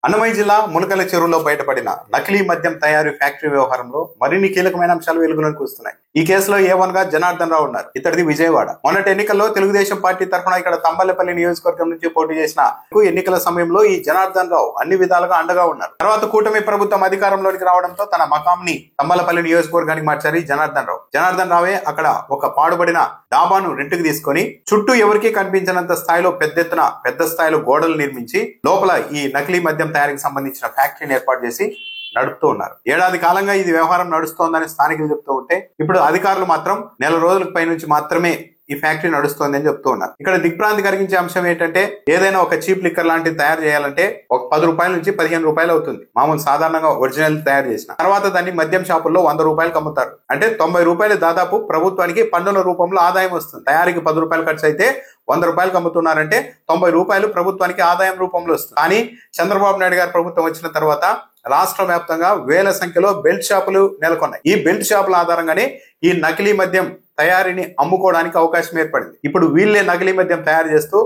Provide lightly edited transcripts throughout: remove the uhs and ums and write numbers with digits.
అన్నమయ్య జిల్లా ములకల చెరువులో బయటపడిన నకిలీ మద్యం తయారీ ఫ్యాక్టరీ వ్యవహారంలో మరిన్ని కీలకమైన అంశాలు వెలుగులోకి వస్తున్నాయి. ఈ కేసులో A1 గా జనార్దన్ రావు ఉన్నారు. ఇతడిది విజయవాడ. మొన్నటి ఎన్నికల్లో తెలుగుదేశం పార్టీ తరఫున ఇక్కడ తంబలపల్లి నియోజకవర్గం నుంచి పోటీ చేసిన ఎన్నికల సమయంలో ఈ జనార్దన్ రావు అన్ని విధాలుగా అండగా ఉన్నారు. తర్వాత కూటమి ప్రభుత్వం అధికారంలోకి రావడంతో తన మకాంని తంబలపల్లి నియోజకవర్గానికి మార్చారు జనార్దన్ రావే అక్కడ ఒక పాడుబడిన డాబాను రెంట్కి తీసుకొని చుట్టూ ఎవరికీ కనిపించినంత స్థాయిలో పెద్ద స్థాయిలో గోడలు నిర్మించి లోపల ఈ నకిలీ మద్యం తయారీకి సంబంధించిన ఫ్యాక్టరీని ఏర్పాటు చేసి నడుపుతూ ఉన్నారు. ఏడాది కాలంగా ఇది వ్యవహారం నడుస్తోందని స్థానికులు చెప్తూ ఉంటే ఇప్పుడు అధికారులు మాత్రం నెల రోజులకు పై నుంచి మాత్రమే ఈ ఫ్యాక్టరీ నడుస్తోంది అని చెప్తూ ఉన్నారు. ఇక్కడ దిగ్భ్రాంతి కలిగించే అంశం ఏంటంటే ఏదైనా ఒక చీప్ లిక్కర్ లాంటిది తయారు చేయాలంటే ఒక 10 రూపాయల నుంచి 15 రూపాయలు అవుతుంది. మామూలు సాధారణంగా ఒరిజినల్ తయారు చేసిన తర్వాత దాన్ని మద్యం షాపుల్లో 100 రూపాయలకు అమ్ముతారు. అంటే 90 రూపాయలు దాదాపు ప్రభుత్వానికి పన్నుల రూపంలో ఆదాయం వస్తుంది. తయారీకి 10 రూపాయలు ఖర్చు అయితే 100 రూపాయలకు అమ్ముతున్నారంటే 90 రూపాయలు ప్రభుత్వానికి ఆదాయం రూపంలో వస్తుంది. కానీ చంద్రబాబు నాయుడు గారి ప్రభుత్వం వచ్చిన తర్వాత రాష్ట్ర వ్యాప్తంగా వేల సంఖ్యలో బెల్ట్ షాపులు నెలకొన్నాయి. ఈ బెల్ట్ షాపుల ఆధారంగానే ఈ నకిలీ మద్యం తయారీని అమ్ముకోవడానికి అవకాశం ఏర్పడింది. ఇప్పుడు వీళ్ళే నకిలీ మద్యం తయారు చేస్తూ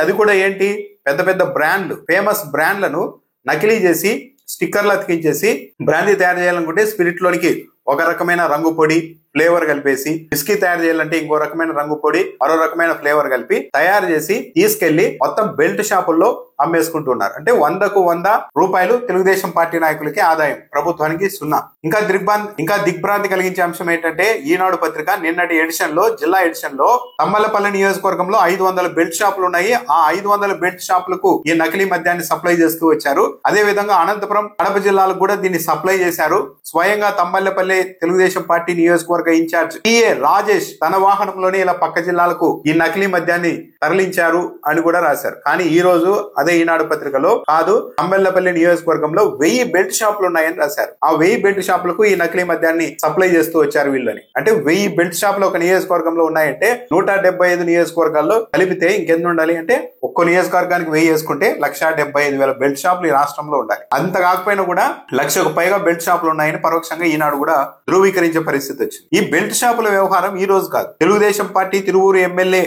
అది కూడా ఏంటి పెద్ద బ్రాండ్లు ఫేమస్ బ్రాండ్లను నకిలీ చేసి స్టిక్కర్లు అతికించేసి బ్రాండీ తయారు చేయాలనుకుంటే స్పిరిట్ లోనికి ఒక రకమైన రంగు పొడి ఫ్లేవర్ కలిపేసి విస్కీ తయారు చేయాలంటే ఇంకో రకమైన రంగు పొడి మరో రకమైన ఫ్లేవర్ కలిపి తయారు చేసి తీసుకెళ్లి మొత్తం బెల్ట్ షాపుల్లో అమ్మేసుకుంటున్నారు. అంటే 100కు 100 రూపాయలు తెలుగుదేశం పార్టీ నాయకులకి ఆదాయం, ప్రభుత్వానికి 0. ఇంకా దిగ్భ్రాంతి కలిగించే అంశం ఏంటంటే ఈనాడు పత్రిక నిన్నటి ఎడిషన్ లో జిల్లా ఎడిషన్ లో తమ్మలపల్లి నియోజకవర్గంలో 500 బెల్ట్ షాపులు ఉన్నాయి. ఆ 500 బెల్ట్ షాపులకు ఈ నకిలీ మద్యాన్ని సప్లై చేస్తూ వచ్చారు. అదే విధంగా అనంతపురం కడప జిల్లాలకు కూడా దీన్ని సప్లై చేశారు. స్వయంగా తమ్మలపల్లి తెలుగుదేశం పార్టీ నియోజకవర్గ ఇన్ఛార్జ్ టిఏ రాజేష్ తన వాహనంలోనే ఇలా పక్క జిల్లాలకు ఈ నకిలీ మద్యాన్ని తరలించారు అని కూడా రాశారు. కానీ ఈ రోజు అదే ఈనాడు పత్రికలో కాదు, తంబెల్లపల్లి నియోజకవర్గంలో 1000 బెల్ట్ షాపులు ఉన్నాయని రాశారు. ఆ 1000 బెల్ట్ షాపులకు ఈ నకిలీ మద్యాన్ని సప్లై చేస్తూ వచ్చారు వీళ్ళని. అంటే 1000 బెల్ట్ షాపులు ఒక నియోజకవర్గంలో ఉన్నాయంటే 175 నియోజకవర్గాల్లో కలిపితే ఇంకెంత ఉండాలి అంటే ఒక్కో నియోజకవర్గానికి 1000 వేసుకుంటే 1,75,000 బెల్ట్ షాపులు ఈ రాష్ట్రంలో ఉండాలి. అంత కాకపోయినా కూడా 1,00,000కు పైగా బెల్ట్ షాపులు ఉన్నాయని పరోక్షంగా ఈనాడు కూడా ధృవీకరించే పరిస్థితి వచ్చింది. ఈ బెల్ట్ షాపుల వ్యవహారం ఈ రోజు కాదు. తెలుగుదేశం పార్టీ తిరువూరు ఎమ్మెల్యే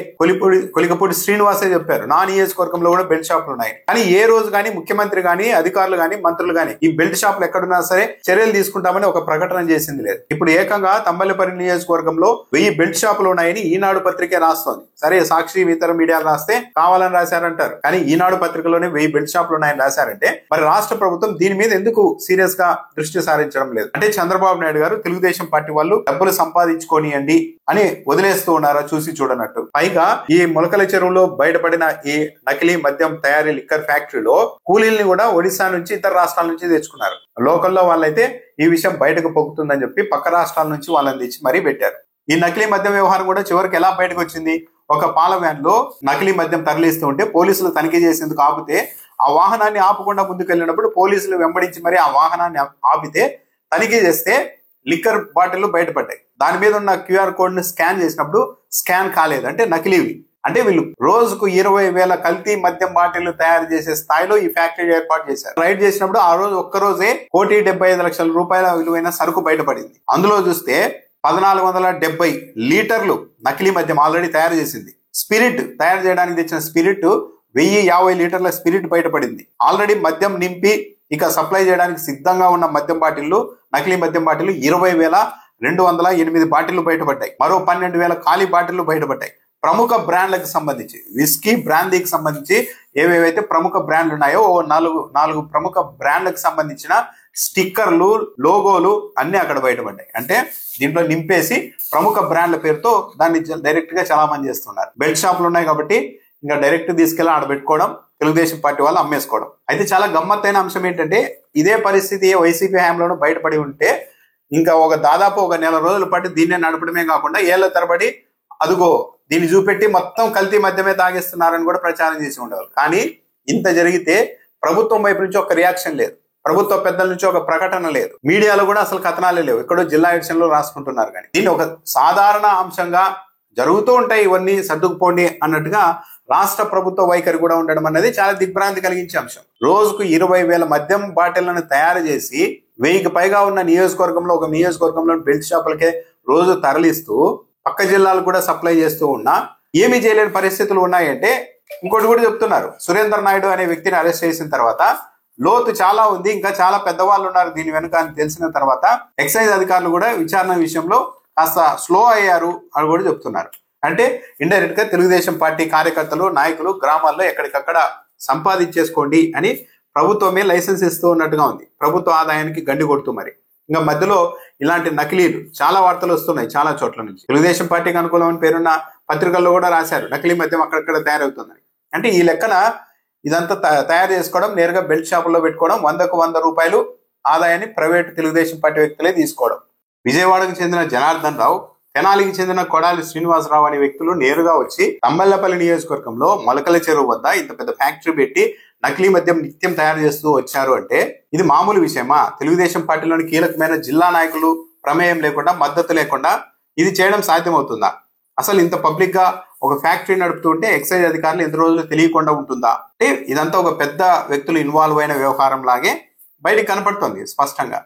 కొలికపూడి శ్రీనివాసే చెప్పారు నా నియోజకవర్గంలో కూడా బెల్ట్ షాపులు ఉన్నాయి. కానీ ఏ రోజు కానీ ముఖ్యమంత్రి గాని అధికారులు గాని మంత్రులు గాని ఈ బెల్ట్ షాపులు ఎక్కడున్నా సరే చర్యలు తీసుకుంటామని ఒక ప్రకటన చేసింది లేదు. ఇప్పుడు ఏకంగా తంబలపల్లి నియోజకవర్గంలో 1000 బెల్ట్ షాపులు ఉన్నాయని ఈనాడు పత్రికే రాస్తోంది. సరే సాక్షి ఇతర మీడియాలు రాస్తే కావాలని రాశారంటారు. కానీ ఈనాడు పత్రికలోనే 1000 బెల్ట్ షాపులు ఉన్నాయని రాశారంటే మరి రాష్ట్ర ప్రభుత్వం దీని మీద ఎందుకు సీరియస్ గా దృష్టి సారించడం లేదు? అంటే చంద్రబాబు నాయుడు గారు తెలుగుదేశం పార్టీ వాళ్ళు డబ్బులు సంపాదించుకోనియండి అని వదిలేస్తూ ఉన్నారా చూసి చూడనట్టు. పైగా ఈ ములకల చెరువులో బయటపడిన ఈ నకిలీ మద్యం తయారీ లిక్కర్ ఫ్యాక్టరీలో కూలీల్ని కూడా ఒడిశా నుంచి ఇతర రాష్ట్రాల నుంచి తెచ్చుకున్నారు. లోకల్లో వాళ్ళైతే ఈ విషయం బయటకు పొక్కుతుందని చెప్పి పక్క రాష్ట్రాల నుంచి వాళ్ళని తెచ్చి మరీ పెట్టారు. ఈ నకిలీ మద్యం వ్యవహారం కూడా చివరికి ఎలా బయటకు వచ్చింది? ఒక పాల వ్యాన్ లో నకిలీ మద్యం తరలిస్తూ ఉంటే పోలీసులు తనిఖీ చేసేందుకు ఆపితే ఆ వాహనాన్ని ఆపకుండా ముందుకు వెళ్ళినప్పుడు పోలీసులు వెంబడించి మరి ఆ వాహనాన్ని ఆపితే తనిఖీ చేస్తే లిక్కర్ బాటిల్ బయటపడ్డాయి. దాని మీద ఉన్న QR కోడ్ ని స్కాన్ చేసినప్పుడు స్కాన్ కాలేదు, అంటే నకిలీవి. అంటే వీళ్ళు రోజుకు 20,000 కల్తీ మద్యం బాటిల్ తయారు చేసే స్థాయిలో ఈ ఫ్యాక్టరీ ఏర్పాటు చేశారు. రైడ్ చేసినప్పుడు ఆ రోజు ఒక్కరోజే 1,75,00,000 రూపాయల విలువైన సరుకు బయటపడింది. అందులో చూస్తే 1,470 లీటర్లు నకిలీ మద్యం ఆల్రెడీ తయారు చేసింది. స్పిరిట్ తయారు చేయడానికి తెచ్చిన స్పిరిట్ 1,050 లీటర్ల స్పిరిట్ బయటపడింది. ఆల్రెడీ మద్యం నింపి ఇక సప్లై చేయడానికి సిద్ధంగా ఉన్న మద్యం బాటిళ్లు నకిలీ మద్యం బాటిళ్లు 20,208 బాటిళ్లు బయటపడ్డాయి. మరో 12,000 ఖాళీ బాటిళ్లు బయటపడ్డాయి. ప్రముఖ బ్రాండ్లకు సంబంధించి విస్కీ బ్రాందీకి సంబంధించి ఏవేవైతే ప్రముఖ బ్రాండ్లు ఉన్నాయో నాలుగు ప్రముఖ బ్రాండ్లకు సంబంధించిన స్టిక్కర్లు లోగోలు అన్ని అక్కడ బయటపడ్డాయి. అంటే దీంట్లో నింపేసి ప్రముఖ బ్రాండ్ల పేరుతో దాన్ని డైరెక్ట్ గా చాలా మంది చేస్తున్నారు. బెల్ట్ షాపులు ఉన్నాయి కాబట్టి ఇంకా డైరెక్ట్ తీసుకెళ్ళి ఆడ పెట్టుకోవడం, తెలుగుదేశం పార్టీ వాళ్ళు అమ్మేసుకోవడం. అయితే చాలా గమ్మత్తైన అంశం ఏంటంటే ఇదే పరిస్థితి వైసీపీ హయాంలోనూ బయటపడి ఉంటే ఇంకా దాదాపు ఒక నెల రోజుల పాటు దీన్నే నడపడమే కాకుండా ఏళ్ల తరబడి అదుగో దీన్ని చూపెట్టి మొత్తం కల్తీ మద్యమే తాగిస్తున్నారని కూడా ప్రచారం చేసి ఉండేవారు. కానీ ఇంత జరిగితే ప్రభుత్వం వైపు నుంచి ఒక రియాక్షన్ లేదు, ప్రభుత్వ పెద్దల నుంచి ఒక ప్రకటన లేదు, మీడియాలో కూడా అసలు కథనాలే లేవు. ఎక్కడో జిల్లా ఎడిషన్ లో రాసుకుంటున్నారు. కానీ దీన్ని ఒక సాధారణ అంశంగా జరుగుతూ ఉంటాయి, ఇవన్నీ సర్దుకుపోండి అన్నట్టుగా రాష్ట్ర ప్రభుత్వ వైఖరి కూడా ఉండడం అనేది చాలా దిగ్భ్రాంతి కలిగించే అంశం. రోజుకు 20,000 మద్యం బాటిళ్లను తయారు చేసి 1000కి పైగా ఉన్న నియోజకవర్గంలో ఒక నియోజకవర్గంలో బెల్ట్ షాపులకే రోజు తరలిస్తూ పక్క జిల్లాలకు కూడా సప్లై చేస్తూ ఉన్నా ఏమీ చేయలేని పరిస్థితులు ఉన్నాయంటే ఇంకోటి కూడా చెప్తున్నారు. సురేందర్ నాయుడు అనే వ్యక్తిని అరెస్ట్ చేసిన తర్వాత లోతు చాలా ఉంది, ఇంకా చాలా పెద్దవాళ్ళు ఉన్నారు దీని వెనుక అని తెలిసిన తర్వాత ఎక్సైజ్ అధికారులు కూడా విచారణ విషయంలో కాస్త స్లో అయ్యారు అని కూడా చెప్తున్నారు. అంటే ఇండైరెక్ట్ గా తెలుగుదేశం పార్టీ కార్యకర్తలు, నాయకులు గ్రామాల్లో ఎక్కడికక్కడ సంపాదించేసుకోండి అని ప్రభుత్వమే లైసెన్స్ ఇస్తూ ఉన్నట్టుగా ఉంది. ప్రభుత్వ ఆదాయానికి గండి కొడుతూ మరి. ఇంకా మధ్యలో ఇలాంటి నకిలీలు చాలా వార్తలు వస్తున్నాయి చాలా చోట్ల నుంచి. తెలుగుదేశం పార్టీకి అనుకూలమైన పేరున్న పత్రికల్లో కూడా రాశారు నకిలీ మద్యం అక్కడక్కడ తయారవుతుందని. అంటే ఈ లెక్కన ఇదంతా తయారు చేసుకోవడం, నేరుగా బెల్ట్ షాపుల్లో పెట్టుకోవడం, 100కు 100 రూపాయలు ఆదాయాన్ని ప్రైవేట్ తెలుగుదేశం పార్టీ వ్యక్తులే తీసుకోవడం. విజయవాడకు చెందిన జనార్దన్ రావు, తెనాలికి చెందిన కొడాలి శ్రీనివాసరావు అనే వ్యక్తులు నేరుగా వచ్చి తంబళ్లపల్లి నియోజకవర్గంలో మొలకల చెరువు వద్ద ఇంత పెద్ద ఫ్యాక్టరీ పెట్టి నకిలీ మద్యం నిత్యం తయారు చేస్తూ వచ్చారు అంటే ఇది మామూలు విషయమా? తెలుగుదేశం పార్టీలోని కీలకమైన జిల్లా నాయకులు ప్రమేయం లేకుండా, మద్దతు లేకుండా ఇది చేయడం సాధ్యమవుతుందా? అసలు ఇంత పబ్లిక్ గా ఒక ఫ్యాక్టరీ నడుపుతుంటే ఎక్సైజ్ అధికారులు ఎన్ని రోజులు తెలియకుండా ఉంటుందా? అంటే ఇదంతా ఒక పెద్ద వ్యక్తులు ఇన్వాల్వ్ అయిన వ్యవహారం లాగే బయటికి కనపడుతుంది స్పష్టంగా.